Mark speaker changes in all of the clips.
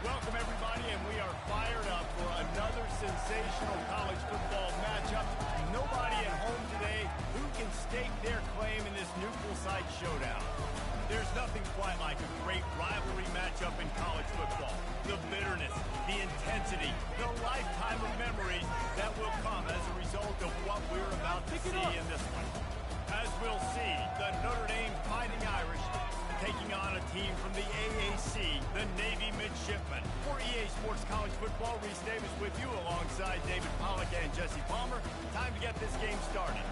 Speaker 1: Welcome, everybody, and we are fired up for another sensational college football matchup. Nobody at home today who can stake their claim in this neutral site showdown. There's nothing quite like a great rivalry matchup in college football. The bitterness, the intensity, the lifetime of memories that will come as a result of what we're about to see in this one. As we'll see, the Notre Dame Fighting Irish taking on a team from the AAC, the Navy Midshipmen. For EA Sports College Football, Reese Davis with you alongside David Pollack and Jesse Palmer. Time to get this game started.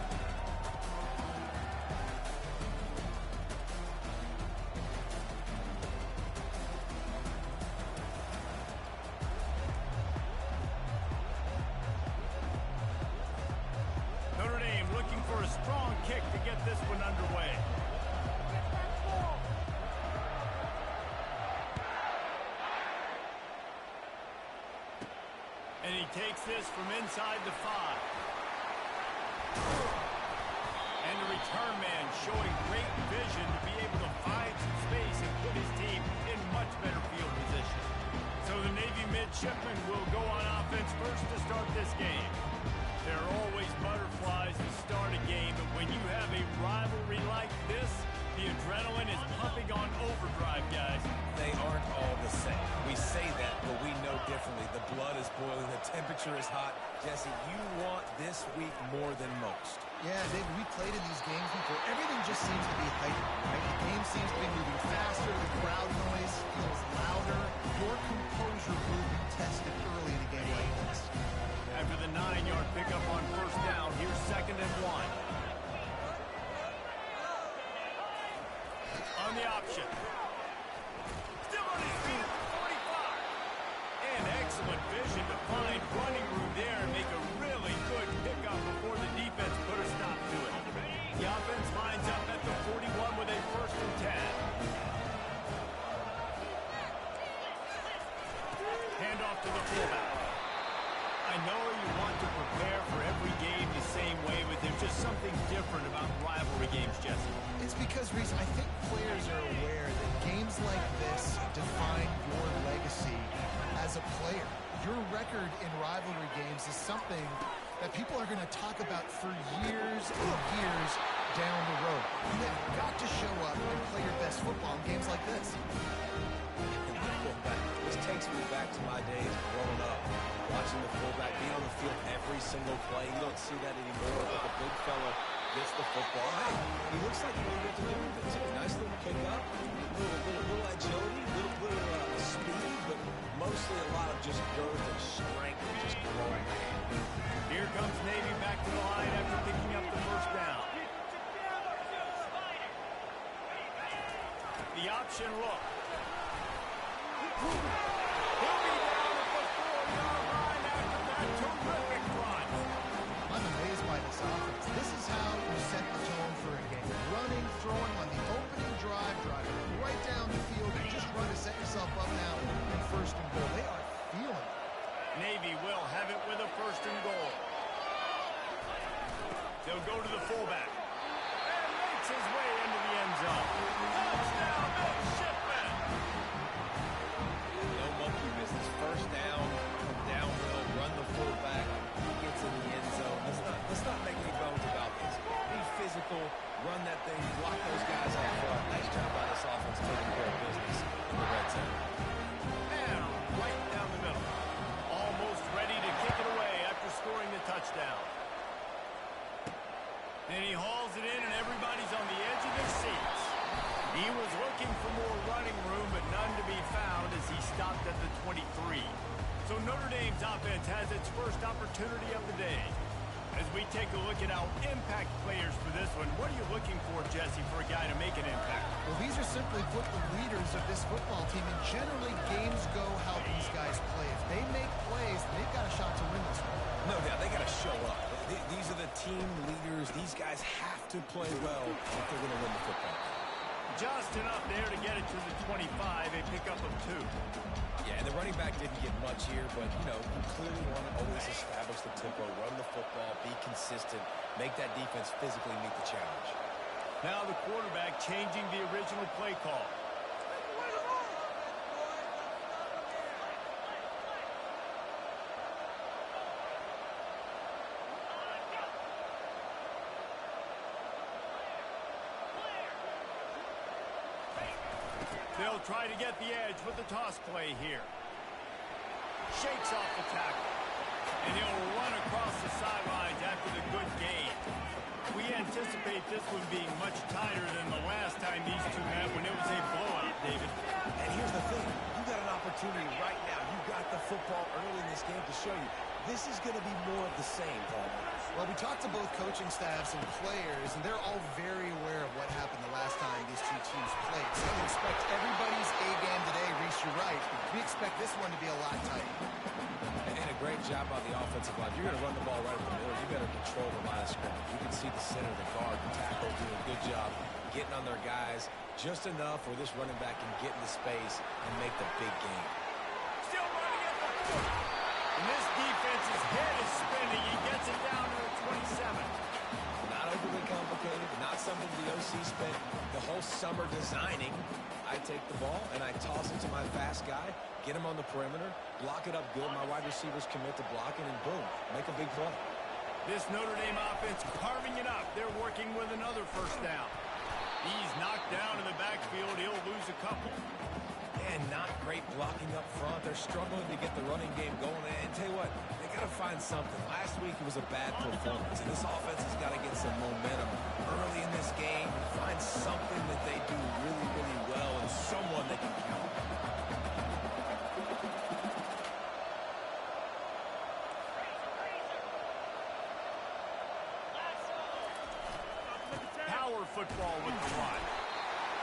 Speaker 1: Notre Dame looking for a strong kick to get this one underway. And he takes this from inside the 5. And the return man showing great vision to be able to find some space and put his team in much better field position. So the Navy Midshipmen will go on offense first to start this game. There are always butterflies to start a game, but when you have a rivalry like this, the adrenaline is pumping on overdrive, guys.
Speaker 2: They aren't all the same. We say that, but we know differently. The blood is boiling. The temperature is hot. Jesse, you want this week more than most.
Speaker 3: Yeah, David, we played in these games before. Everything just seems to be heightened, right? The game seems to be moving faster. The crowd noise feels louder. Your composure will be tested early in a game like this.
Speaker 1: After the 9-yard pickup on first down, here's 2nd and 1. On the option. Still on his feet at the 45. And excellent vision to find running room there and make a really good pickup before the defense put a stop to it. The offense lines up at the 41 with a 1st and 10. Hand off to the fullback. I know you want to prepare for every game the same way, but there's just something different about rivalry games, Jesse.
Speaker 3: It's because, Reese, I think players are aware that games like this define your legacy as a player. Your record in rivalry games is something that people are going to talk about for years and years down the road. You have got to show up and play your best football in games like this.
Speaker 2: This takes me back to my days growing up, watching the fullback be on the field every single play. You don't see that anymore, but the big fella gets the football. Hey, he looks like he knows what to do with it, too. Nice little pickup, little agility, little speed, but mostly a lot of just girth and strength and just growing.
Speaker 1: Here comes Navy back to the line after picking up the first down. The option look. He'll be down at the 4-yard line after that terrific run.
Speaker 3: I'm amazed by this offense. This is how you set the tone for a game. Running, throwing on the opening drive, driving right down the field, and just run to set yourself up now in 1st and goal. They are feeling it.
Speaker 1: Navy will have it with a 1st and goal. They'll go to the fullback. And makes his way into the end zone. Touchdown, Midshipmen!
Speaker 2: No monkey business. 1st down, from downhill, run the fullback. He gets in the end zone. Let's not make any bones about this. Be physical, run that thing, block those guys out front. Nice job by this offense taking care of business in the red zone.
Speaker 1: And right down the middle. Almost ready to kick it away after scoring the touchdown. And he hauls it in, and everybody's on the edge of their seats. He was looking for more running room, but none to be found as he stopped at the 23. So Notre Dame's offense has its first opportunity of the day. As we take a look at our impact players for this one, what are you looking for, Jesse, for a guy to make an impact?
Speaker 3: Well, these are simply put the leaders of this football team, and generally games go how these guys play. If they make plays, they've got a shot to win this one.
Speaker 2: No doubt, they got to show up. These are the team leaders. These guys have to play well if they're going to win the football game.
Speaker 1: Just enough there to get it to the 25, a pickup of 2.
Speaker 2: Yeah, and the running back didn't get much here, but, you clearly want to always establish the tempo, run the football, be consistent, make that defense physically meet the challenge.
Speaker 1: Now the quarterback changing the original play call. They'll try to get the edge with the toss play here. Shakes off the tackle. And he'll run across the sidelines after the good gain. We anticipate this one being much tighter than the last time these two met when it was a blowout, David.
Speaker 2: And here's the thing. You got an opportunity right now. You got the football early in this game to show you. This is going to be more of the same, Paul.
Speaker 3: Well, we talked to both coaching staffs and players, and they're all very aware of what happened the last time these two teams played. So we expect everybody's A-game today. Reese, you're right. We expect this one to be a lot tighter.
Speaker 2: And a great job on the offensive line. You're going to run the ball right up the middle. You better control the line of scrimmage. You can see the center, the guard, the tackle doing a good job getting on their guys just enough where this running back can get into space and make the big game.
Speaker 1: Still running at the 40. And this defense's head is spinning. He gets it down to the 27.
Speaker 2: Not overly complicated, not something the OC spent the whole summer designing. I take the ball and I toss it to my fast guy, get him on the perimeter, block it up good. My wide receivers commit to blocking, and boom, make a big play.
Speaker 1: This Notre Dame offense carving it up. They're working with another first down. He's knocked down in the backfield. He'll lose a couple.
Speaker 2: And not great blocking up front. They're struggling to get the running game going. And tell you what, they got to find something. Last week it was a bad performance, and this offense has got to get some momentum early in this game. Find something that they do really, really well, and someone they can count on.
Speaker 1: Power football with the line.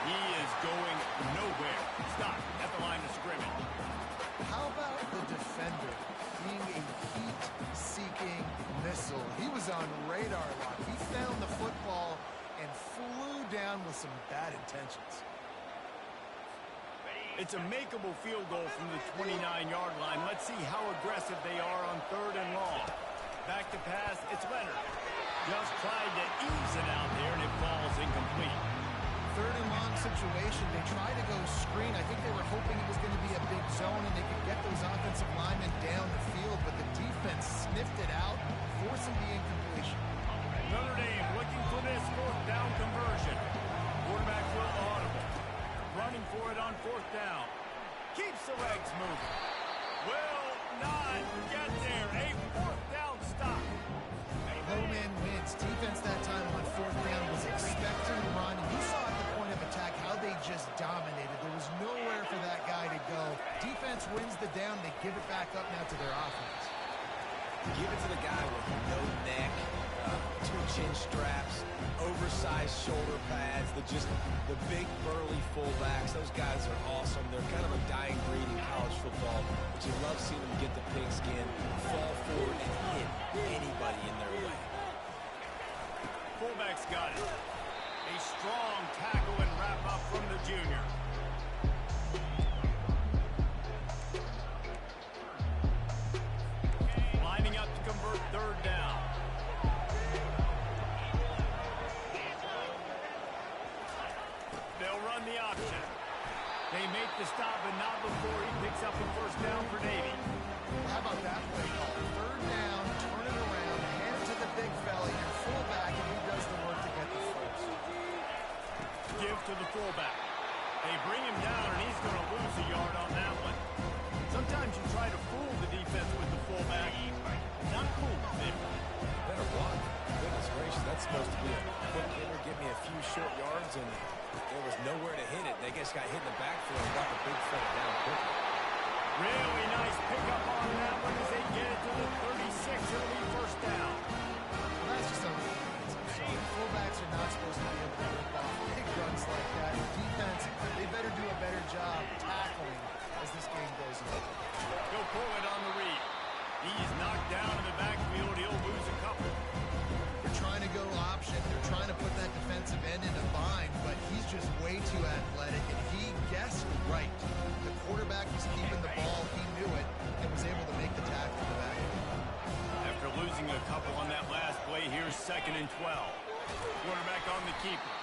Speaker 1: He is going nowhere. Stop at the line of scrimmage.
Speaker 3: How about the defender being a heat-seeking missile? He was on radar lock. He found the football and flew down with some bad intentions.
Speaker 1: It's a makeable field goal from the 29-yard line. Let's see how aggressive they are on 3rd and long. Back to pass, it's Leonard. Just tried to ease it out there, and it falls incomplete.
Speaker 3: 3rd and long situation. They tried to go screen. I think they were hoping it was going to be a big zone and they could get those offensive linemen down the field, but the defense sniffed it out, forcing the incompletion.
Speaker 1: Notre Dame looking for this 4th down conversion. Quarterback will audible. Running for it on 4th down. Keeps the legs moving. Will not get there. A 4th down stop.
Speaker 3: Low man wins. Defense that time on 4th down was expecting to run. You saw at the point of attack how they just dominated. There was nowhere for that guy to go. Defense wins the down. They give it back up now to their offense.
Speaker 2: Give it to the guy with no neck, 2 chin straps, oversized shoulder pads, the big burly fullbacks. Those guys are awesome. They're kind of a dying breed in college football, but you love seeing them get the pigskin, fall forward, and hit anybody in their way.
Speaker 1: Fullback's got it. A strong tackle and wrap up from the junior. Lining up to convert 3rd down. They'll run the option. They make the stop, but not before he picks up a first down for Navy.
Speaker 3: How about that play call? 3rd down, turn it around, hand it to the big fella, your fullback, and he does the work to get the first.
Speaker 1: Give to the fullback. They bring him down, and he's going to lose a yard on that one. Sometimes you try to fool the defense with the fullback. Not cool, David.
Speaker 2: Better block. Goodness gracious, that's supposed to be a quick hitter. Give me a few short yards, and there was nowhere to hit it. They just got hit in the backfield and got the big fella down quickly.
Speaker 1: Really nice pickup on that one as they get it to the 36. It'll be first down.
Speaker 3: Well, that's just unbelievable. So fullbacks are not supposed to be able to rip off big runs like that. The defense, they better do a better job tackling as this game goes on.
Speaker 1: He'll pull it on the read. He's knocked down in the backfield. He'll lose a couple.
Speaker 3: They're trying to go option. They're trying to put that defensive end in a bind, but he's just way too athletic, and he guessed right. The quarterback was keeping the ball. He knew it and was able to make the tackle in the back.
Speaker 1: After losing a couple on that last play, here's 2nd and 12. Quarterback on the keeper.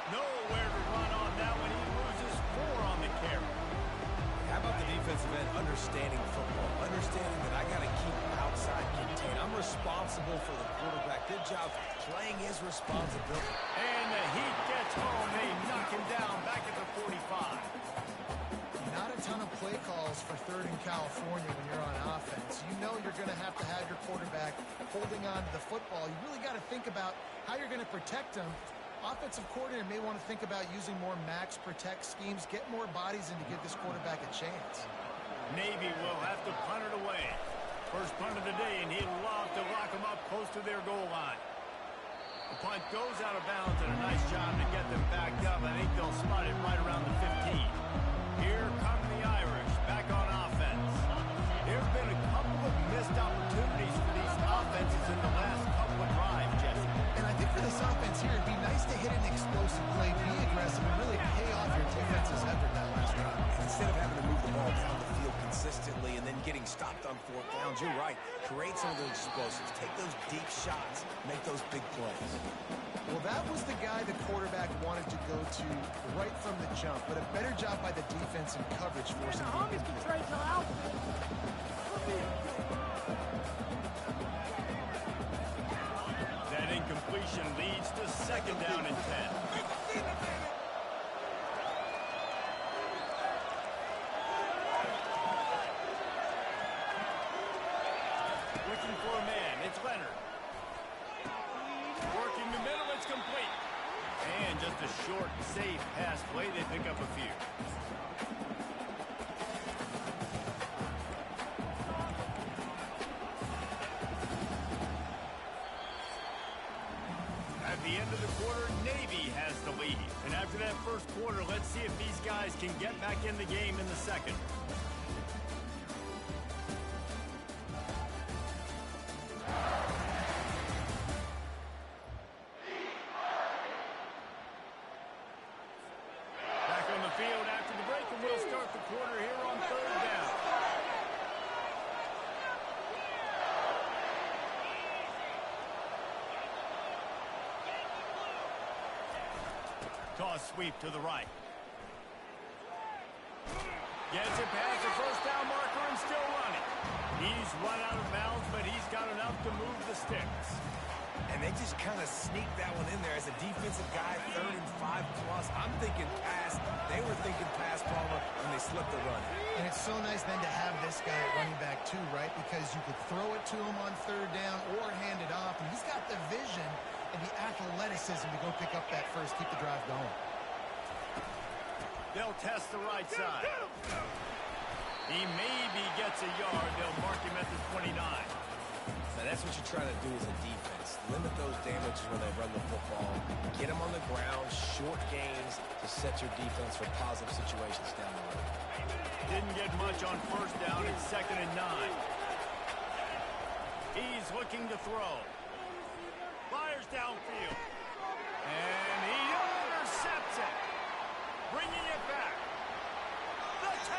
Speaker 1: Nowhere to run on that one. He loses 4 on the carry.
Speaker 2: How about the defensive end understanding football, understanding that I got to keep outside contain. I'm responsible for the quarterback. Good job playing his responsibility.
Speaker 1: And the Heat gets home. They knock him down back at the 45.
Speaker 3: a ton of play calls for third in California when you're on offense. You know you're going to have your quarterback holding on to the football. You really got to think about how you're going to protect him. Offensive coordinator may want to think about using more max protect schemes, get more bodies in to give this quarterback a chance.
Speaker 1: Navy will have to punt it away. First punt of the day, and he'd love to lock them up close to their goal line. The punt goes out of bounds, and a nice job to get them backed up. I think they'll spot it right around the 15. Here come the Irish, back on offense. There have been a couple of missed opportunities for these offenses in the last couple of drives, Jesse.
Speaker 3: And I think for this offense here, it'd be nice to hit an explosive play, be aggressive, and really pay off your defense's effort that last drive.
Speaker 2: Instead of having to move the ball down the field consistently and then getting stopped on fourth downs, you're right. Create some of those explosives. Take those deep shots. Make those big plays.
Speaker 3: Well, that was the guy the quarterback wanted to go to right from the jump, but a better job by the defense and coverage forcing him to do it.
Speaker 1: That incompletion leads to second down and 10. Looking for a man. It's Leonard. Working the middle. It's complete. And just a short, safe pass play. They pick up a few. At the end of the quarter, Navy has the lead. And after that first quarter, let's see if these guys can get back in the game in the second. Back on the field after the break, and we'll start the quarter here on third down. Toss sweep to the right. Gets it past the first down marker and still running. He's run out of bounds, but he's got enough to move the sticks.
Speaker 2: And they just kind of sneaked that one in there as a defensive guy, 3rd and 5+. I'm thinking pass. They were thinking pass, Palmer, and they slipped the run.
Speaker 3: And it's so nice then to have this guy at running back too, right? Because you could throw it to him on third down or hand it off. And he's got the vision and the athleticism to go pick up that first, keep the drive going.
Speaker 1: They'll test the right side. He maybe gets a yard. They'll mark him at the 29.
Speaker 2: Now that's what you're trying to do as a defense. Limit those damages when they run the football. Get them on the ground, short gains to set your defense for positive situations down the road.
Speaker 1: Didn't get much on first down. It's 2nd and 9. He's looking to throw. Fires downfield. And he intercepts it. Bringing it back. The 10.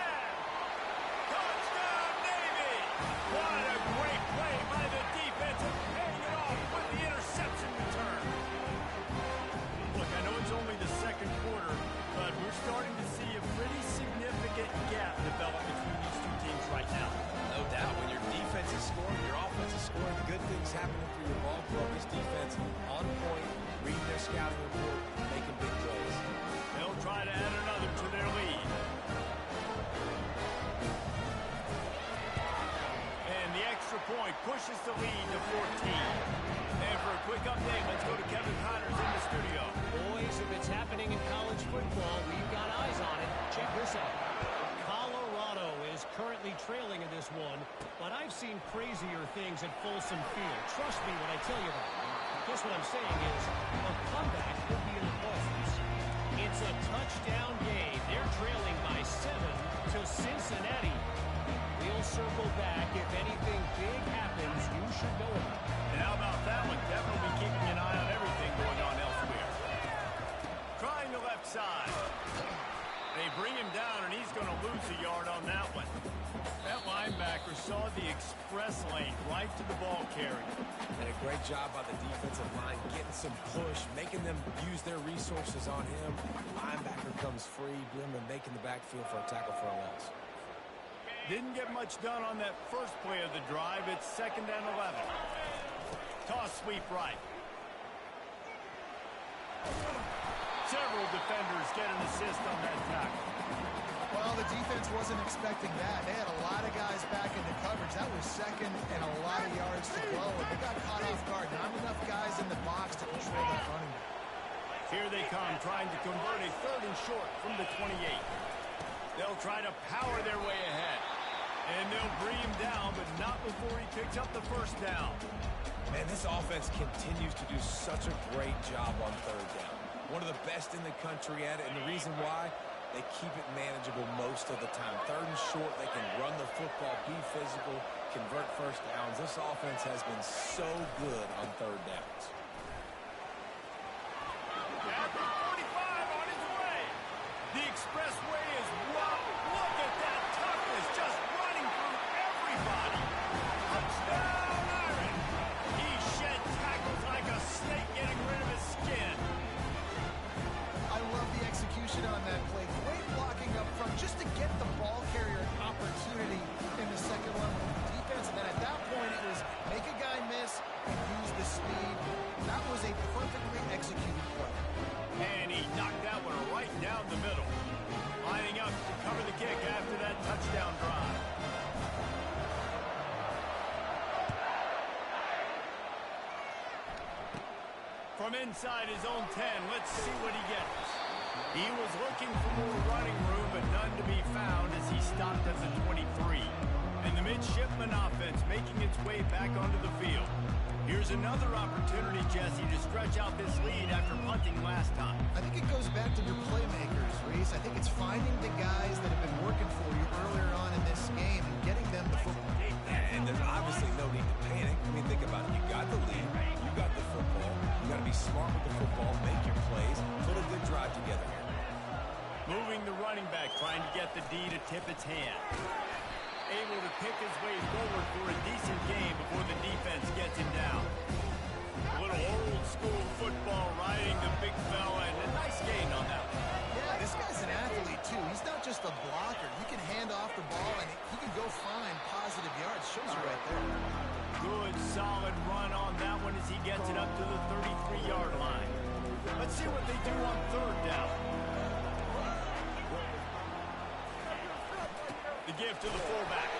Speaker 1: Touchdown, Navy. What a great play by the defense and paying it off with the interception return. Look, I know it's only the second quarter, but we're starting to see a pretty significant gap develop between these two teams right now.
Speaker 2: No doubt. When your defense is scoring, your offense is scoring, good things happening through your ball club. This defense on point, reading their scouting report, making big plays.
Speaker 1: They'll try to add another to their lead. And the extra point pushes the lead to 14. And for a quick update, let's go to Kevin Connors in the studio.
Speaker 4: Boys, if it's happening in college football, we've got eyes on it. Check this out. Colorado is currently trailing in this one, but I've seen crazier things at Folsom Field. Trust me when I tell you that. Guess what I'm saying is a comeback could be in the cards. It's a touchdown game. They're trailing by 7 to Cincinnati. We'll circle back. If anything big happens, you should know about it.
Speaker 1: And how about that one? Definitely keeping an eye on everything going on elsewhere. Trying the left side. They bring him down, and he's going to lose a yard on that one. That linebacker saw the express lane right to the ball carrier.
Speaker 2: And a great job by the defensive line, getting some push, making them use their resources on him. Linebacker comes free, Bloomer making the backfield for a tackle for a loss.
Speaker 1: Didn't get much done on that first play of the drive. It's 2nd and 11. Toss sweep right. Several defenders get an assist on that tackle.
Speaker 3: Well, the defense wasn't expecting that. They had a lot of guys back into coverage. That was second and a lot of yards to go, and they got caught off guard. Not enough guys in the box to control that running back.
Speaker 1: Here they come, trying to convert a 3rd and short from the 28. They'll try to power their way ahead. And they'll bring him down, but not before he picks up the first down.
Speaker 2: Man, this offense continues to do such a great job on 3rd down. One of the best in the country at it, and the reason why, they keep it manageable most of the time. 3rd and short, they can run the football, be physical, convert first downs. This offense has been so good on 3rd downs.
Speaker 1: At the 45 on his way. The expressway is wild. Look at that toughness, just running through everybody. Touchdown, Iron. He shed tackles like a snake getting rid of his skin.
Speaker 3: I love the execution on that play. Great blocking up front just to get the ball carrier an opportunity in the second level of the defense. And then at that point, it was make a guy miss and use the speed. That was a perfectly executed play.
Speaker 1: And he knocked that one right down the middle. Lining up to cover the kick after that touchdown drive. From inside his own 10, let's see what he gets. He was looking for more running room, but none to be found as he stopped at the 23. And the midshipman offense making its way back onto the field. Here's another opportunity, Jesse, to stretch out this lead after punting last time.
Speaker 3: I think it goes back to your playmakers, Reese. I think it's finding the guys that have been working for you earlier on in this game and getting them the football.
Speaker 2: And there's obviously no need to panic. I mean, think about it. You got the lead. You got the football. You got to be smart with the football, make your plays, put a good drive together here.
Speaker 1: Moving the running back, trying to get the D to tip its hand. Able to pick his way forward for a decent game before the defense gets him down. A little old-school football riding the big fella, and a nice gain on that one.
Speaker 3: Yeah, this guy's an athlete, too. He's not just a blocker. He can hand off the ball, and he can go find positive yards. Shows you right there.
Speaker 1: Good, solid run on that one as he gets it up to the 33-yard line. Let's see what they do on 3rd down. The give to the fullback.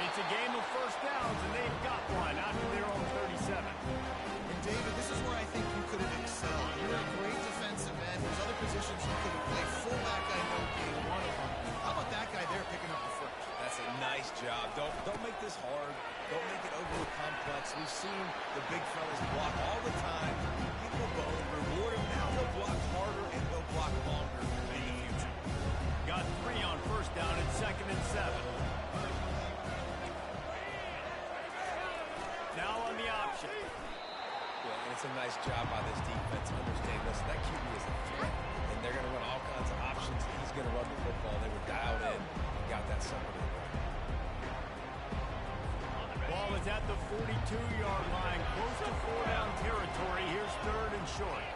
Speaker 1: It's a game of first downs, and they've got one after their own 37.
Speaker 3: And, David, this is where I think you could have excelled. You're a great defensive end. There's other positions you could have played. Fullback, I know, being one of them. How about that guy there picking up the first?
Speaker 2: That's a nice job. Don't make this hard. Don't make it overly complex. We've seen the big fellas block all the time. Give him a bone, reward him. Now they'll block harder and they'll block longer in the future.
Speaker 1: Got 3 on first down at 2nd and 7. Now on the option.
Speaker 2: Yeah, and it's a nice job by this defense. Understand, listen, that QB is a threat, and they're going to run all kinds of options. He's going to run the football. They were dialed in and got that sucker in.
Speaker 1: Ball is at the 42-yard line, close to 4-down territory. Here's 3rd and short.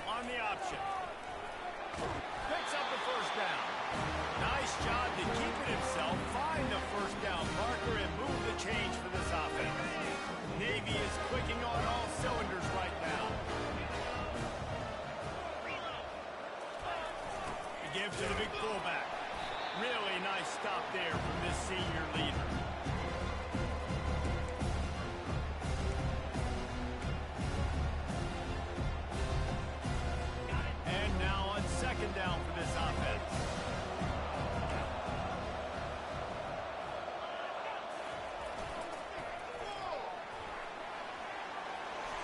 Speaker 1: On the option. Picks up the first down. Nice job to keep it himself, find the first down marker, and move the change for this offense. Navy is clicking on all cylinders right now. The give to the big fullback. Really nice stop there from this senior leader. And now on 2nd down for this offense.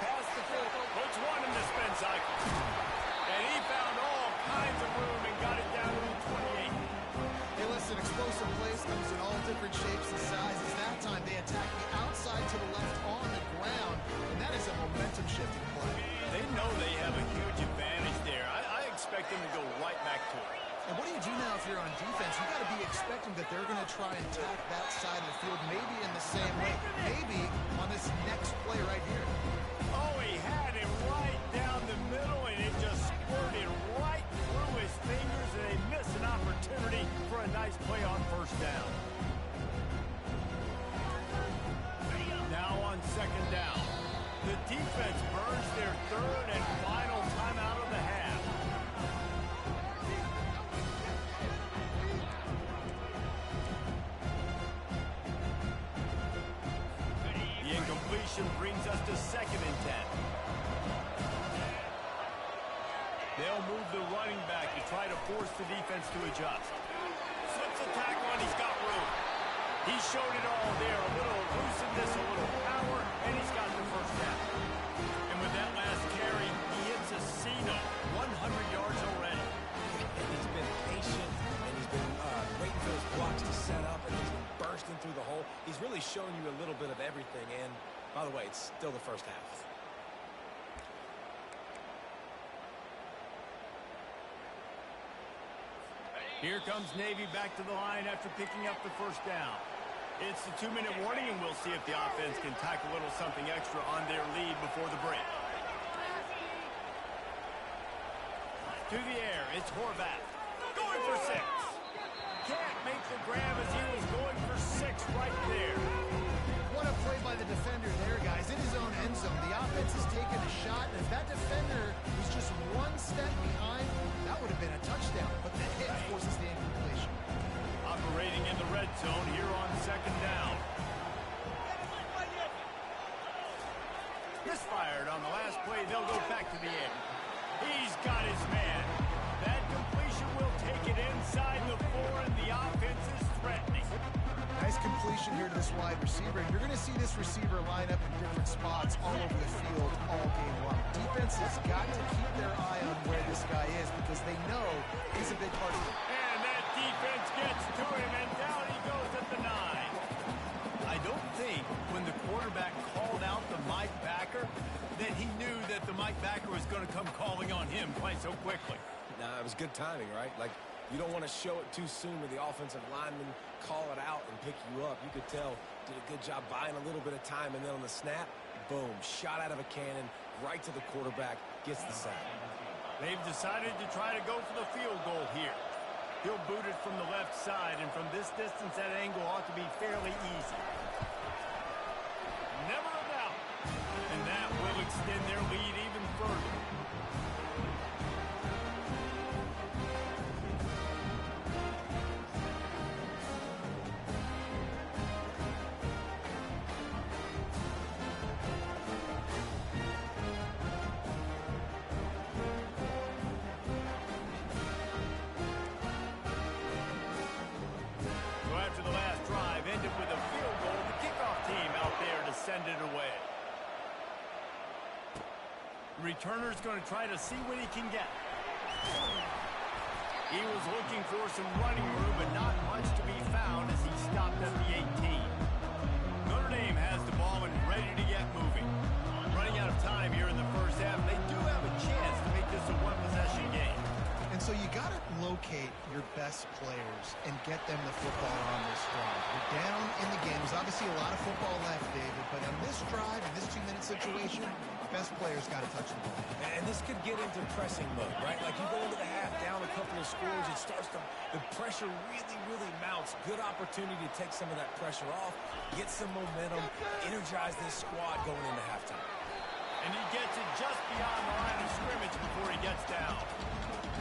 Speaker 1: Pass the field, puts one in the spin cycle. And he found all kinds of room and got it down to the 28.
Speaker 3: Hey, listen, explosive plays comes in all different shapes and sizes. That time they attack the outside to the left on the ground, and that is a momentum-shifting play.
Speaker 1: They know they have a huge advantage there. I expect them to go right back to it.
Speaker 3: And what do you do now if you're on defense? You got to be expecting that they're going to try and attack that side of the field, maybe in the same way, maybe on this next play right here.
Speaker 1: Oh, he had him right down the middle, and it just squirted right through his fingers, and they miss an opportunity for a nice play on first down. Now on 2nd down. The defense burns their 3rd and final They'll move the running back to try to force the defense to adjust. Slips a tackle, and he's got room. He showed it all there. A little elusiveness, a little power, and he's got the first down. And with that last carry, he hits a C-note. 100 yards already.
Speaker 2: And he's been patient, and he's been waiting for his blocks to set up, and he's been bursting through the hole. He's really showing you a little bit of everything, and by the way, it's still the first half.
Speaker 1: Here comes Navy back to the line after picking up the first down. It's the 2-minute warning, and we'll see if the offense can tack a little something extra on their lead before the break. To the air, it's Horvath. Going for 6. Can't make the grab as he was going for 6 right there.
Speaker 3: What a play by the defender there, guys. In his own end zone, the offense has taken a shot, and if that defender was just one step behind, that would have been a touchdown. But the hit forces the incompletion.
Speaker 1: Operating in the red zone here on 2nd down. Misfired on the last play. They'll go back to the end. He's got his man. That completion will take it inside the 4, and the offense is threatening.
Speaker 3: Nice completion here to this wide receiver. And you're going to see this receiver line up in different spots all over the field all game long. Defense has got to keep their eye on where this guy is because they know he's a big part of it.
Speaker 1: And that defense gets to him, and down he goes at the 9. I don't think when the quarterback called out the Mike backer that he knew that the Mike backer was going to come calling on him quite so quickly.
Speaker 2: Nah, it was good timing, right? Like, you don't want to show it too soon to the offensive lineman, call it out and pick you up. You could tell, did a good job buying a little bit of time, and then on the snap, boom, shot out of a cannon, right to the quarterback, gets the sack.
Speaker 1: They've decided to try to go for the field goal here. He'll boot it from the left side, and from this distance, that angle ought to be fairly easy. Never a doubt. And that will extend their lead even further. Send it away. Returner's going to try to see what he can get. He was looking for some running room, but not much to be found as he stopped at the 18. Notre Dame has the ball and ready to get moving. Running out of time here in the first half. They do have a chance to make this a one-possession game.
Speaker 3: And so you got to locate your best players and get them the football on this drive. You're down in the game. There's obviously a lot of football left, David, but on this drive, in this 2-minute situation, best players got to touch the ball.
Speaker 2: And this could get into pressing mode, right? Like you go into the half down a couple of scores, it starts to, the pressure really, really mounts. Good opportunity to take some of that pressure off, get some momentum, energize this squad going into halftime.
Speaker 1: And he gets it just beyond the line of scrimmage before he gets down.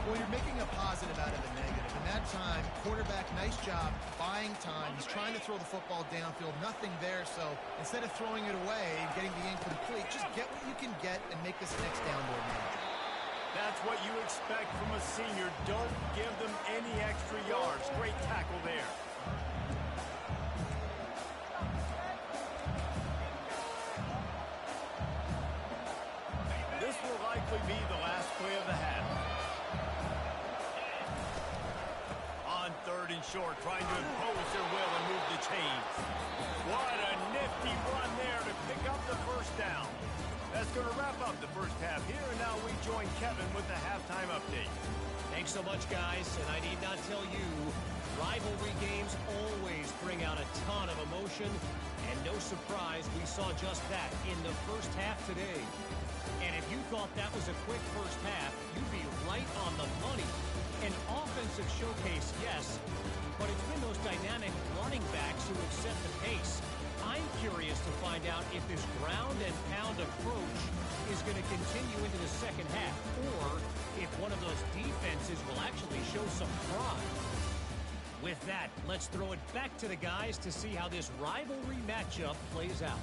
Speaker 3: Well, you're making a positive out of a negative. In that time, quarterback, nice job, buying time. He's trying to throw the football downfield. Nothing there, so instead of throwing it away and getting the incomplete, just get what you can get and make this next down more manageable.
Speaker 1: That's what you expect from a senior. Don't give them any extra yards. Great tackle there. This will likely be the last play of the half. On 3rd and short, trying to impose their will and move the chains. What a nifty run there to pick up the first down. That's going to wrap up the first half here, and now we join Kevin with the halftime update.
Speaker 4: Thanks so much, guys, and I need not tell you, rivalry games always bring out a ton of emotion, and no surprise, we saw just that in the first half today. And if you thought that was a quick first half, you'd be right on the money. An offensive showcase, yes, but it's been those dynamic running backs who have set the pace. I'm curious to find out if this ground and pound approach is going to continue into the second half, or if one of those defenses will actually show some pride. With that, let's throw it back to the guys to see how this rivalry matchup plays out.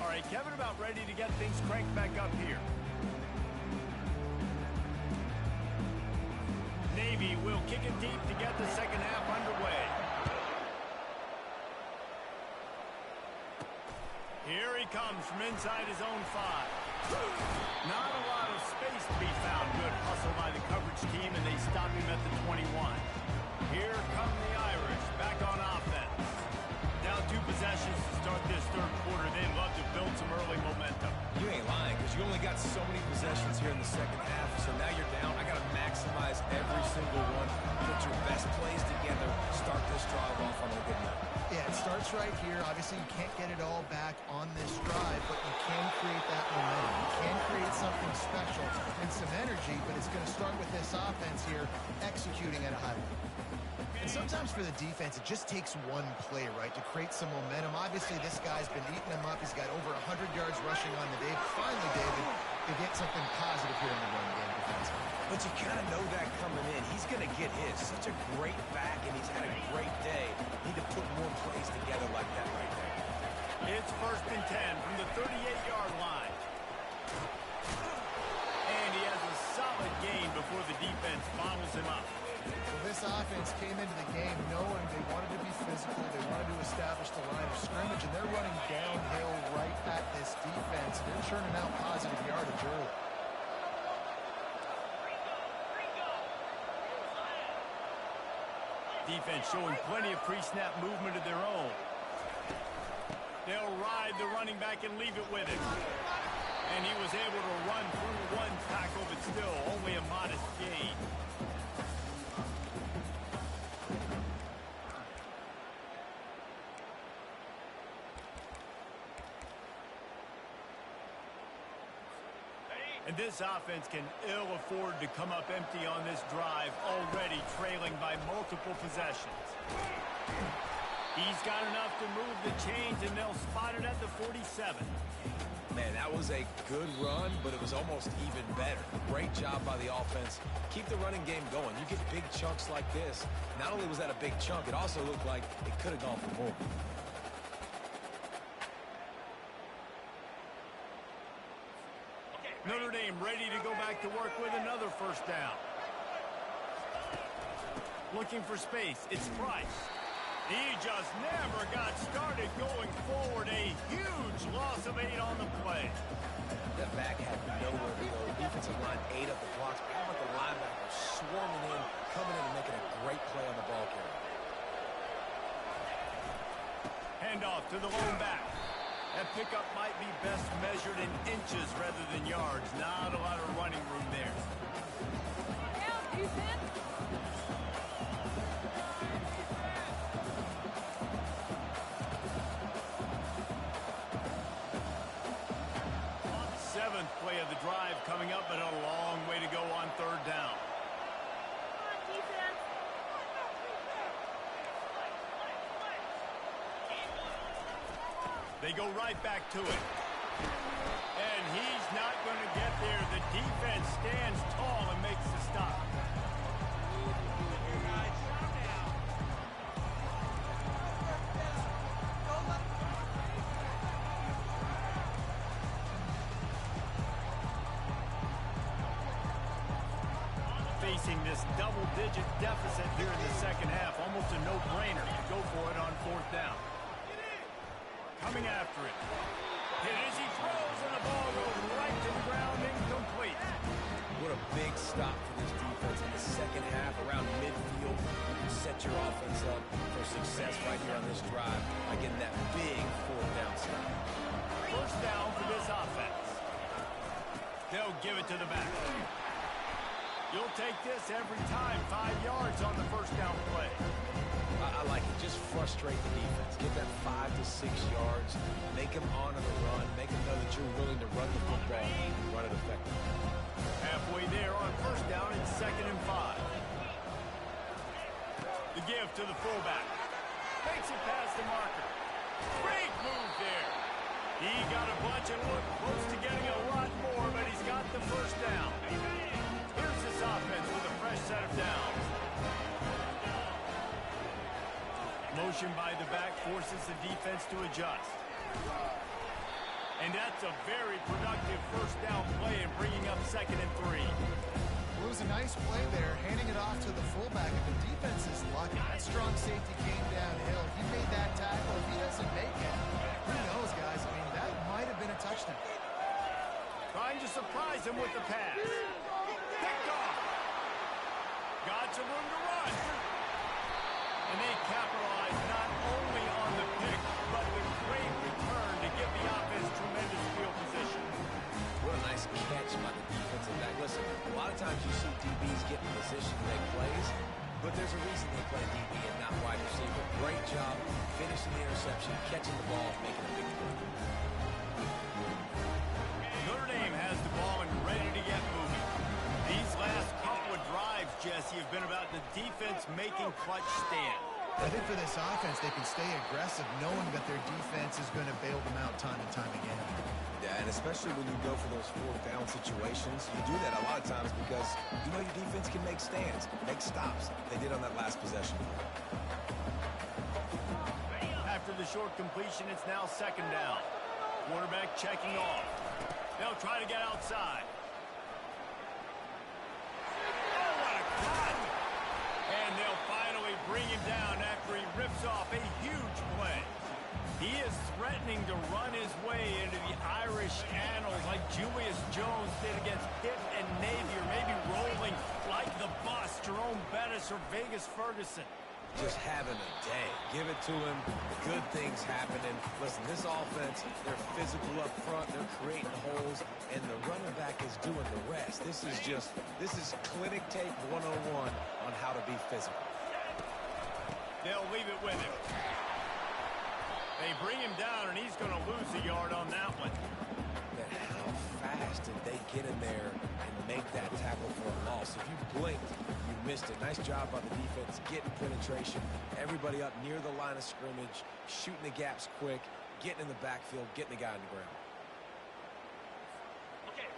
Speaker 1: All right, right, Kevin, about ready to get things cranked back up here. Navy will kick it deep to get the second half underway. Here he comes from inside his own 5. Not a lot of space to be found. Good hustle by the coverage team, and they stop him at the 21. Here come the Irish, back on offense. Now 2 possessions to start this third quarter. They'd love to build some early momentum.
Speaker 2: You ain't lying, because you only got so many possessions here in the second half. So now you're down. I got to maximize every single one. Put your best plays together. Start this drive off on a good note.
Speaker 3: Yeah, it starts right here. Obviously, you can't get it all back on this drive, but you can create that momentum. You can create something special and some energy, but it's going to start with this offense here executing at a high level. And sometimes for the defense, it just takes one play, right, to create some momentum. Obviously, this guy's been eating them up. He's got over 100 yards rushing on the day. Finally, David, to get something positive here in the run game defensively.
Speaker 2: But you kind of know that coming in. He's going to get his. Such a great back, and he's had a great day. Need to put more plays together like that right there.
Speaker 1: It's 1st and 10 from the 38-yard line. And he has a solid gain before the defense bottles him up.
Speaker 3: Well, this offense came into the game knowing they wanted to be physical, they wanted to establish the line of scrimmage, and they're running downhill right at this defense. They're churning out positive yardage early.
Speaker 1: Defense showing plenty of pre-snap movement of their own. They'll ride the running back and leave it with him. And he was able to run through 1 tackle, but still only a modest gain. And this offense can ill afford to come up empty on this drive, already trailing by multiple possessions. He's got enough to move the chains, and they'll spot it at the 47.
Speaker 2: Man, that was a good run, but it was almost even better. Great job by the offense. Keep the running game going. You get big chunks like this. Not only was that a big chunk, it also looked like it could have gone for more.
Speaker 1: Notre Dame ready to go back to work with another 1st down. Looking for space. It's Price. He just never got started going forward. A huge loss of 8 on the play.
Speaker 2: That back had nowhere to go. Defensive line ate up the blocks. How about the linebacker swarming in, coming in and making a great play on the ball carrier.
Speaker 1: Handoff to the lone back. That pickup might be best measured in inches rather than yards. Not a lot of running room there. Seventh play of the drive coming up, but a long way to go on 3rd down. They go right back to it. And he's not going to get there. The defense stands tall and makes the stop. Facing this double-digit deficit here in the second half, almost a no-brainer to go for it on 4th down. Coming after it. Hit as he throws, and the ball goes right to the ground, incomplete.
Speaker 2: What a big stop for this defense in the second half around midfield. You can set your offense up for success right here on this drive by getting that big 4th down stop.
Speaker 1: 1st down for this offense. They'll give it to the back. You'll take this every time. 5 yards on the 1st down play.
Speaker 2: I like it. Just frustrate the defense. Get that 5 to 6 yards. Make them honor the run. Make them know that you're willing to run the football and run it effectively.
Speaker 1: Halfway there on 1st down and 2nd and 5. The give to the fullback. Makes it past the marker. Great move there. He got a bunch and looked close to getting a lot more, but he's got the 1st down. Here's this offense with a fresh set of downs. Motion by the back forces the defense to adjust. And that's a very productive first down play and bringing up 2nd and 3.
Speaker 3: Well, it was a nice play there, handing it off to the fullback, and the defense is lucky. That strong safety came downhill. He made that tackle. If he doesn't make it, who knows, guys? I mean, that might have been a touchdown.
Speaker 1: Trying to surprise him with the pass. Picked off. Got some room to run. And they capitalize not only on the pick, but the great return to give the offense tremendous field position.
Speaker 2: What a nice catch by the defensive back. Listen, a lot of times you see DBs get in position to make plays, but there's a reason they play DB and not wide receiver. Great job finishing the interception, catching the ball, making a big play.
Speaker 1: Notre Dame has the ball and ready to get moving. These last couple of drives, Jesse, have been about the defense making clutch stands.
Speaker 3: I think for this offense, they can stay aggressive knowing that their defense is going to bail them out time and time again.
Speaker 2: Yeah, and especially when you go for those 4th down situations, you do that a lot of times because you know your defense can make stands, make stops. They did on that last possession.
Speaker 1: After the short completion, it's now 2nd down. Quarterback checking off. They'll try to get outside. Oh, what a cut! And they'll finally bring him down after he rips off a huge play. He is threatening to run his way into the Irish annals like Julius Jones did against Pitt and Navy, or maybe rolling like the bus, Jerome Bettis or Vegas Ferguson.
Speaker 2: Just having a day. Give it to him. Good things happening. Listen, this offense, they're physical up front. They're creating holes, and the running back is doing the rest. This is clinic tape 101 on how to be physical.
Speaker 1: They'll leave it with him. They bring him down, and he's going to lose a yard on that one.
Speaker 2: But how fast did they get in there and make that tackle for a loss? If you blinked, you missed it. Nice job by the defense, getting penetration. Everybody up near the line of scrimmage, shooting the gaps quick, getting in the backfield, getting the guy on the ground.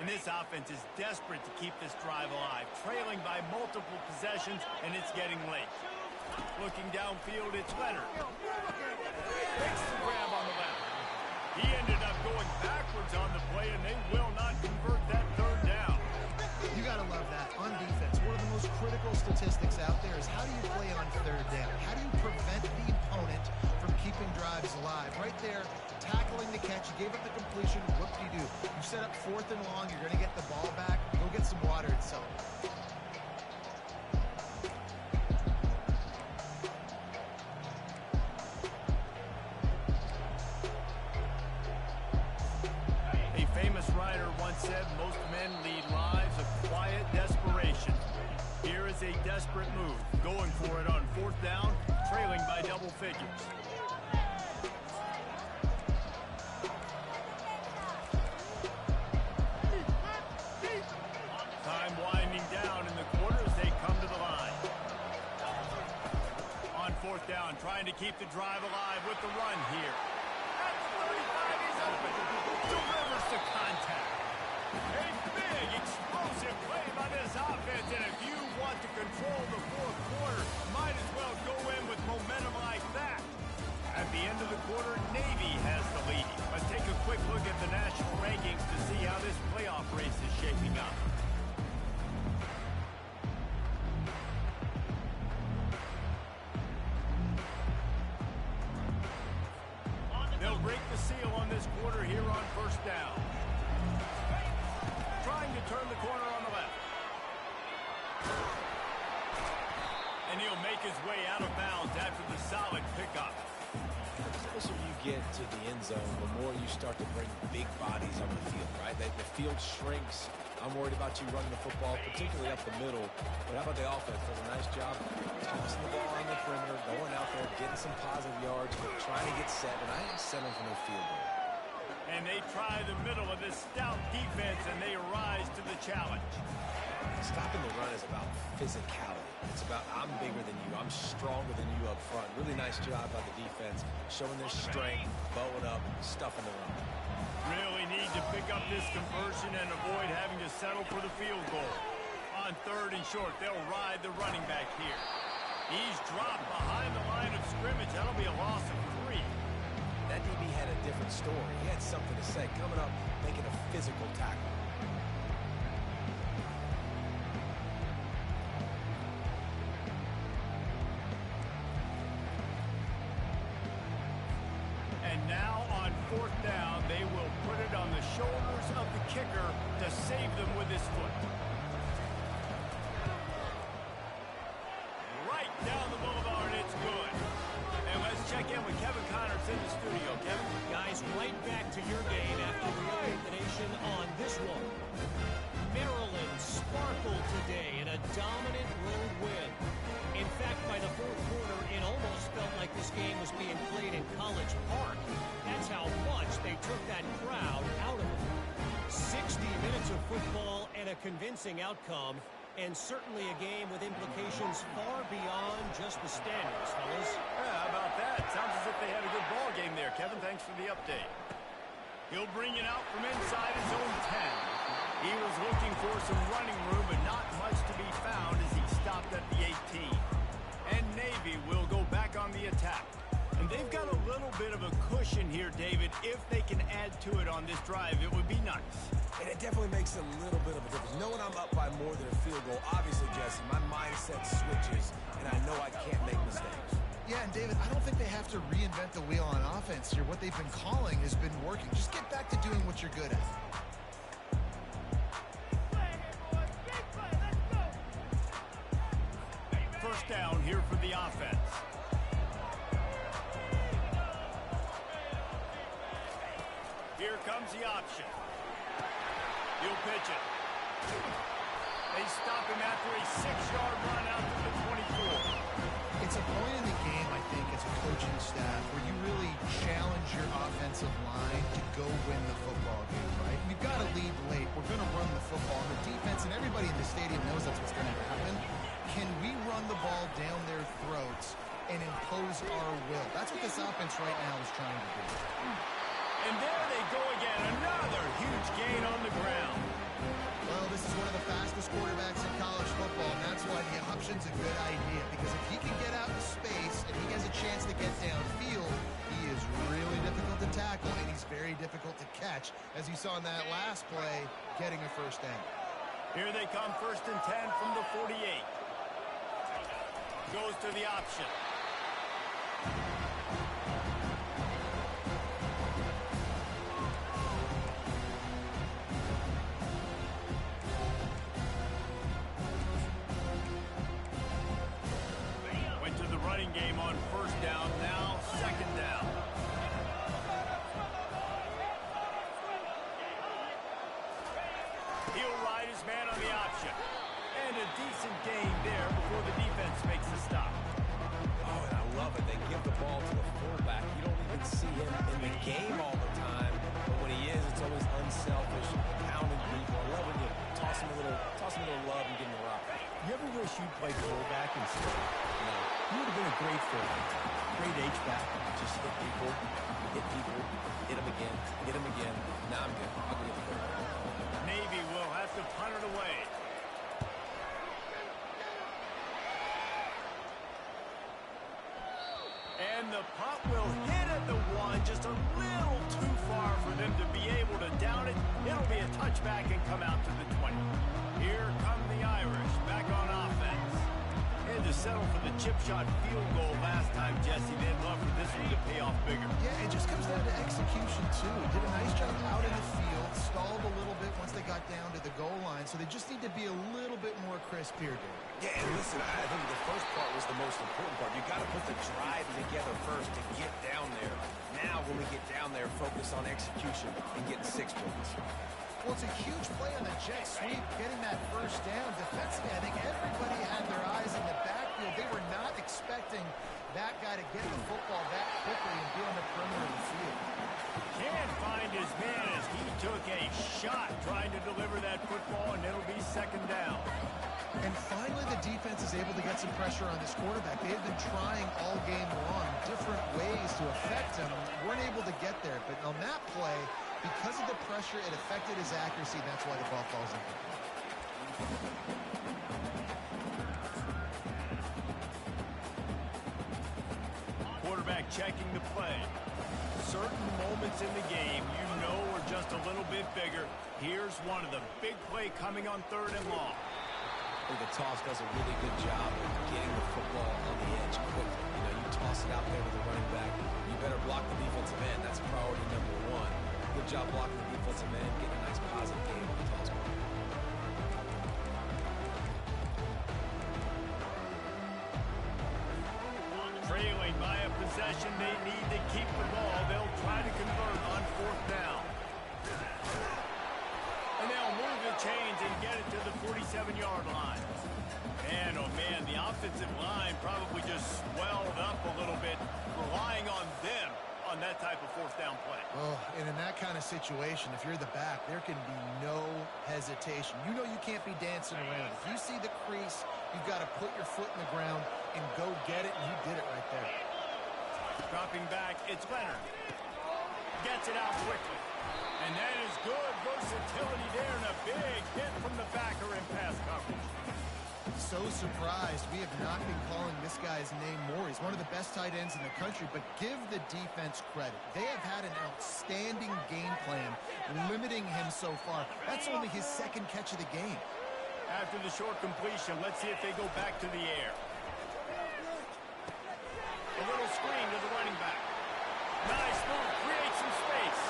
Speaker 1: And this offense is desperate to keep this drive alive, trailing by multiple possessions, and it's getting late. Looking downfield, it's Leonard. Takes the grab on the left. He ended up going backwards on the play, and they will not convert that 3rd down.
Speaker 3: You got to love that. On defense, one of the most critical statistics out there is how do you play on 3rd down? How do you prevent the opponent from keeping drives alive? Right there, tackling the catch. You gave up the completion. What do? You set up 4th and long. You're going to get the ball back. Go get some water and sell it.
Speaker 1: Said most men lead lives of quiet desperation. Here is a desperate move, going for it on 4th down, trailing by double figures. Time winding down in the quarter as they come to the line. On 4th down, trying to keep the drive alive with the run here. At the 35, he's open. Delivers to contact. A big, explosive play by this offense, and if you want to control the 4th quarter, might as well go in with momentum like that. At the end of the quarter, Navy has the lead. Let's take a quick look at the national rankings to see how this playoff race is shaping up. They'll break the seal on this quarter here on 1st down. Trying to turn the corner on the left. And he'll make his way out of bounds after the solid pickup.
Speaker 2: The closer you get to the end zone, the more you start to bring big bodies on the field, right? The field shrinks. I'm worried about you running the football, particularly up the middle. But how about the offense? Does a nice job tossing the ball on the perimeter, going out there, getting some positive yards, trying to get set, and I ain't settling for no field goal.
Speaker 1: And they try the middle of this stout defense, and they rise to the challenge.
Speaker 2: Stopping the run is about physicality. It's about I'm bigger than you. I'm stronger than you up front. Really nice job by the defense, showing their strength, bowing up, stuffing the run.
Speaker 1: Really need to pick up this conversion and avoid having to settle for the field goal. On 3rd and short, they'll ride the running back here. He's dropped behind the line of scrimmage. That'll be a loss of 3.
Speaker 2: That DB had a different story. He had something to say. Coming up, making a physical tackle.
Speaker 1: And now on fourth down, they will put it on the shoulders of the kicker to save them with his foot. Right down the boulevard, it's good. And let's check in with Kevin Connors in the studio. Kevin?
Speaker 4: Guys, right back to your game after we opened the nation on this one. Maryland sparkled today in a dominant road win. In fact, by the fourth quarter, it almost felt like this game was being played in College Park. That's how much they took that crowd out of it. 60 minutes of football and a convincing outcome, and certainly a game with implications far beyond just the standings, fellas.
Speaker 1: Yeah, how about that? Sounds as if they had a good ball game there. Kevin, thanks for the update. He'll bring it out from inside his own 10. He was looking for some running room, but not much to be found as he stopped at the 18. And Navy will go back on the attack. And they've got a little bit of a cushion here, David. If they can add to it on this drive, it would be nice.
Speaker 2: And it definitely makes a little bit of a difference. Knowing I'm up by more than a field goal, obviously, Jesse, my mindset switches, and I know I can't make mistakes.
Speaker 3: Yeah, and David, I don't think they have to reinvent the wheel on offense here. What they've been calling has been working. Just get back to doing what you're good at.
Speaker 1: First down here for the offense. Here comes the option. He'll pitch it. They stop him after a 6-yard run out to the 24.
Speaker 3: It's a point in the game, I think, as a coaching staff, where you really challenge your offensive line to go win the football game, right? We've got to lead late. We're going to run the football. The defense and everybody in the stadium knows that's what's going to happen. Can we run the ball down their throats and impose our will? That's what this offense right now is trying to do.
Speaker 1: And there they go again. Another huge gain on the ground.
Speaker 3: Well, this is one of the fastest quarterbacks in college football, and that's why the option's a good idea. Because if he can get out in space and he has a chance to get downfield, he is really difficult to tackle, and he's very difficult to catch, as you saw in that last play, getting a first down.
Speaker 1: Here they come, 1st and 10 from the 48. Goes to the option. Went to the running game on 1st down, now 2nd down. He'll ride his man on the option. And a decent gain there before the defense makes the stop.
Speaker 2: Oh, and I love it. They give the ball to the fullback. You don't even see him in the game all the time, but when he is, it's always unselfish, pounding people. I love when you toss him a little love and give him a rock.
Speaker 1: You ever wish you'd played fullback instead? No. You would have been a great fullback. Great H-back.
Speaker 2: Just hit people, hit them again. Now I'm good. I'll go get the fullback.
Speaker 1: Navy will have to punt it away. And the punt will hit at the 1, just a little too far for them to be able to down it. It'll be a touchback and come out to the 20. Here come the Irish back on offense. And to settle for the chip shot field goal last time, Jesse, they'd love for this one to pay off bigger.
Speaker 3: Yeah, it just comes down to execution, too. He did a nice job out in the field, stalled a little bit once they got down to the goal line, so they just need to be a little bit more crisp here, Dave.
Speaker 2: Yeah, and listen, I think the first part was the most important part. You got to put the drive together first to get down there. Now, when we get down there, focus on execution and getting 6 points.
Speaker 3: Well, it's a huge play on the jet sweep, getting that first down. Defensively, I think everybody had their eyes in the backfield. They were not expecting that guy to get the football that quickly and be on the perimeter of the field.
Speaker 1: Can't find his man as he took a shot trying to deliver that football, and it'll be 2nd down.
Speaker 3: And finally, the defense is able to get some pressure on this quarterback. They had been trying all game long, different ways to affect him. Weren't able to get there. But on that play, because of the pressure, it affected his accuracy. That's why the ball falls in.
Speaker 1: Quarterback checking the play. certain moments in the game you know are just a little bit bigger. Here's one of them. Big play coming on 3rd and long.
Speaker 2: I think the toss does a really good job of getting the football on the edge quickly. You know, you toss it out there to the running back, you better block the defensive end. That's priority number 1. Good job blocking the defensive end, getting a nice positive game on the toss ball.
Speaker 1: Trailing by a possession, they need to keep the ball. They'll try to convert on 4th down. And they'll move the chains and get it to the 47-yard line. Man, oh man, the offensive line probably just swelled up a little bit, relying on them on that type of 4th down play.
Speaker 3: Oh, and in that kind of situation, if you're the back, there can be no hesitation. You know you can't be dancing around. If you see the crease, you've got to put your foot in the ground and go get it, and he did it right there.
Speaker 1: Dropping back, it's Leonard. Gets it out quickly. And that is good versatility there, and a big hit from the backer in pass coverage.
Speaker 3: So surprised we have not been calling this guy's name more. He's one of the best tight ends in the country, but give the defense credit. They have had an outstanding game plan limiting him so far. That's only his 2nd catch of the game.
Speaker 1: After the short completion, let's see if they go back to the air. A little screen to the running back. Nice move, creates some space.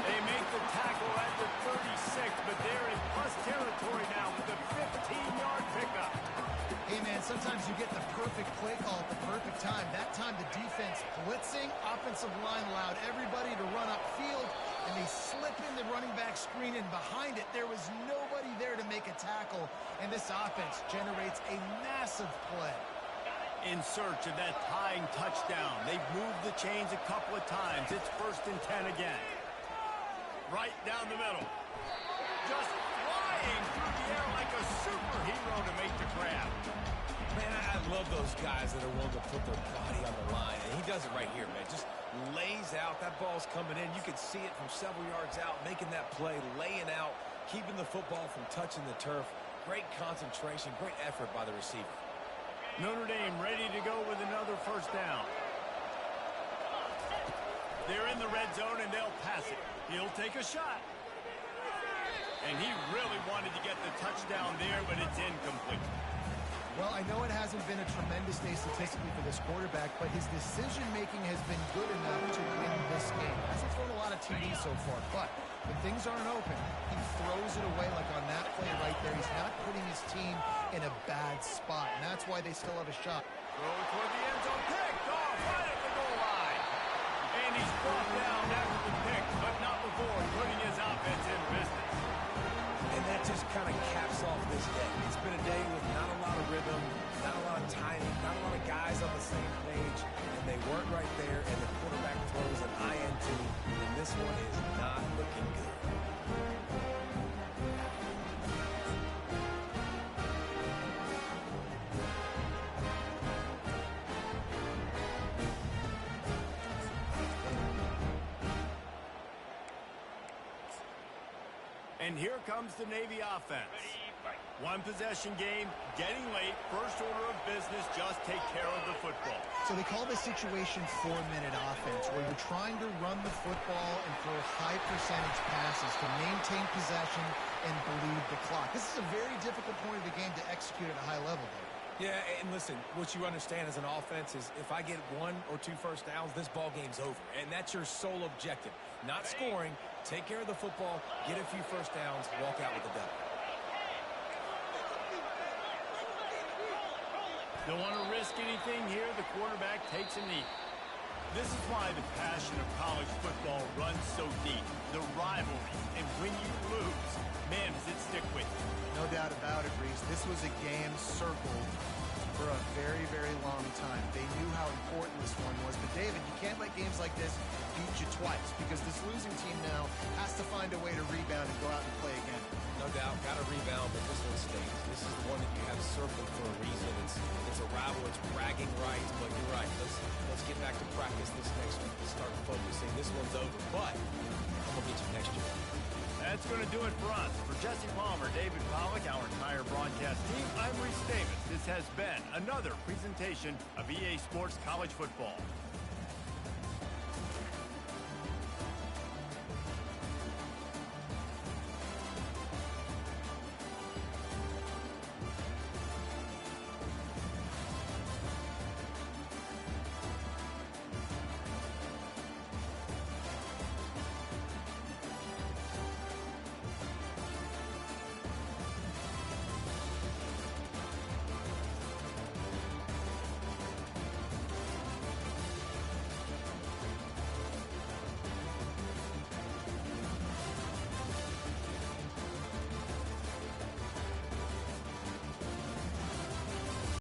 Speaker 1: They make the tackle at the 36, but they're in plus territory now with the 15-yard pickup.
Speaker 3: Hey, man, sometimes you get the perfect play call at the perfect time. That time the defense blitzing, offensive line allowed everybody to run upfield, and they slip in the running back screen, and behind it there was nobody there to make a tackle, and this offense generates a massive play.
Speaker 1: In search of that tying touchdown. They've moved the chains a couple of times. It's 1st and 10 again. Right down the middle. Just flying through the air like a superhero to make the grab.
Speaker 2: Man, I love those guys that are willing to put their body on the line, and he does it right here, man. Just lays out. That ball's coming in. You can see it from several yards out, making that play, laying out, keeping the football from touching the turf. Great concentration, great effort by the receiver.
Speaker 1: Notre Dame ready to go with another 1st down. They're in the red zone, and they'll pass it. He'll take a shot. And he really wanted to get the touchdown there, but it's incomplete.
Speaker 3: Well, I know it hasn't been a tremendous day statistically for this quarterback, but his decision-making has been good enough to win this game. Hasn't thrown a lot of TDs so far, but when things aren't open, he throws it away like on that play right there. He's not putting his team in a bad spot, and that's why they still have a shot.
Speaker 1: Throw toward the end zone, picked off right at the goal line. And he's brought down after the pick, but not before putting his offense in business.
Speaker 2: And that just kind of caps off this day. It's been a day with not a lot of rhythm, not a lot of timing, not a lot of guys on the same page, and they weren't right there, and the quarterback throws an INT, and this one is not looking good.
Speaker 1: And here comes the Navy offense. One possession game, getting late, first order of business, just take care of the football.
Speaker 3: So they call this situation 4-minute offense, where you're trying to run the football and throw high percentage passes to maintain possession and bleed the clock. This is a very difficult point of the game to execute at a high level, though.
Speaker 2: Yeah, and listen, what you understand as an offense is if I get 1 or 2 first downs, this ball game's over. And that's your sole objective. Not scoring, take care of the football, get a few first downs, walk out with the W.
Speaker 1: Don't want to risk anything here. The quarterback takes a knee. This is why the passion of college football runs so deep. The rivalry. And when you lose, man, does it stick with you.
Speaker 3: No doubt about it, Reese. This was a game circled for a very, very long time. They knew how important this one was. But, David, you can't let games like this beat you twice, because this losing team now has to find a way to rebound and go out and play again.
Speaker 2: No doubt, got to rebound, but this one stays. This is the one that you have circled for a reason. It's a rival, it's bragging rights, but you're right. Let's get back to practice this next week. Let's start focusing. This one's over, but I'm going to get you next year.
Speaker 1: That's going to do it for us. For Jesse Palmer, David Pollack, our entire broadcast team, I'm Reese Davis. This has been another presentation of EA Sports College Football.